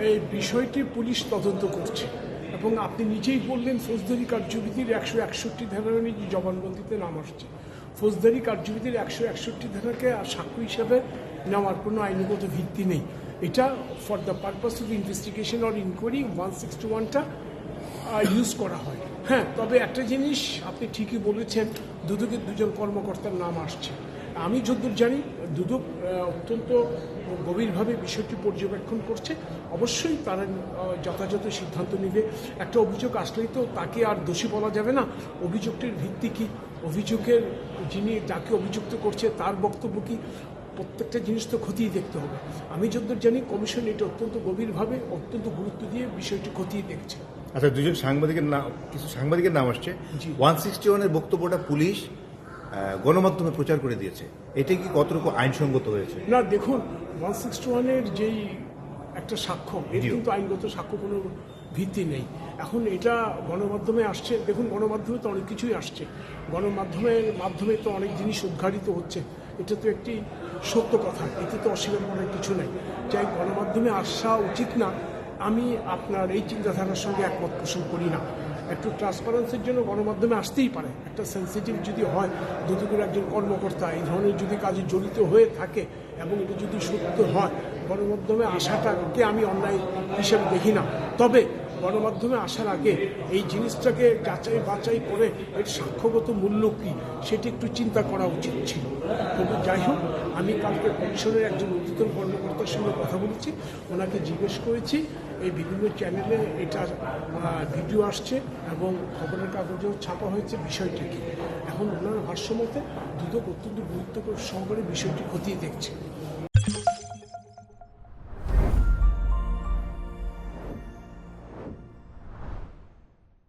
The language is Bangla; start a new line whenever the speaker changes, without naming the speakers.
এই বিষয়টি পুলিশ তদন্ত করছে এবং আপনি নিজেই বললেন ফৌজদারি কার্যবিধির 161 ধারা অনুযায়ী জবানবন্দিতে নাম আসছে। ফৌজদারি কার্যবিধির 161 ধারাকে সাক্ষ্য হিসাবে নেওয়ার কোনো আইনগত ভিত্তি নেই। এটা for the purpose of investigation or inquiry 161টা ইউজ করা হয়। হ্যাঁ, তবে একটা জিনিস আপনি ঠিকই বলেছেন, দুদকের দুজন কর্মকর্তার নাম আসছে। আমি যতদূর জানি দুদক অত্যন্ত গভীরভাবে বিষয়টি পর্যবেক্ষণ করছে। অবশ্যই তারা যথাযথ সিদ্ধান্ত নেবে। একটা অভিযোগ আসলেই তো তাকে আর দোষী বলা যাবে না। অভিযোগটির ভিত্তি কী, অভিযোগের যিনি যাকে অভিযুক্ত করছে তার বক্তব্য কী, প্রত্যেকটা জিনিস তো খতিয়ে দেখতে হবে। আমি যতদূর জানি কমিশন এটা অত্যন্ত গভীরভাবে অত্যন্ত গুরুত্ব দিয়ে বিষয়টি খতিয়ে দেখছে।
আচ্ছা, দুজন সাংবাদিকের নাম, কিছু সাংবাদিকের নাম আসছে। 161-এর বক্তব্যটা পুলিশ গণমাধ্যমে প্রচার করে দিয়েছে, এটা কি কতটুকু আইনসঙ্গত হয়েছে?
না, দেখুন 161-এর যেই একটা সাক্ষ্য, এর কিন্তু আইনগত সাক্ষ্য কোনো ভিত্তি নেই। এখন এটা গণমাধ্যমে আসছে। দেখুন, গণমাধ্যমে তো অনেক কিছুই আসছে, গণমাধ্যমের মাধ্যমে তো অনেক জিনিস উদ্ঘাটিত হচ্ছে। এটা তো একটি সত্য কথা, এতে তো অস্বীকার করার কিছু নেই। যাই গণমাধ্যমে আসা উচিত না, আমি আপনার এই চিন্তাধারার সঙ্গে একমত পোষণ করি না। একটু ট্রান্সপারেন্সির জন্য গণমাধ্যমে আসতেই পারে। একটা সেন্সিটিভ যদি হয়, দুদকের একজন কর্মকর্তা এই ধরনের যদি কাজে জড়িত হয়ে থাকে এবং এটা যদি সত্য হয়, গণমাধ্যমে আসাটাকে আমি অন্যায় হিসেবে দেখি না। তবে গণমাধ্যমে আসার আগে এই জিনিসটাকে যাচাই বাছাই করে এর সাক্ষ্যগত মূল্য কী সেটি একটু চিন্তা করা উচিত ছিল। তবে যাই হোক, আমি কালকে কমিশনের একজন ঊর্ধ্বতন কর্মকর্তার সঙ্গে কথা বলেছি, ওনাকে জিজ্ঞেস করেছি। এই বিভিন্ন চ্যানেলে এটার ভিডিও আসছে এবং খবরের কাগজেও ছাপা হয়েছে বিষয়টি কী। এখন ওনার ভাষ্যমতে দুদক অত্যন্ত গুরুত্ব সহকারে বিষয়টি খতিয়ে দেখছে।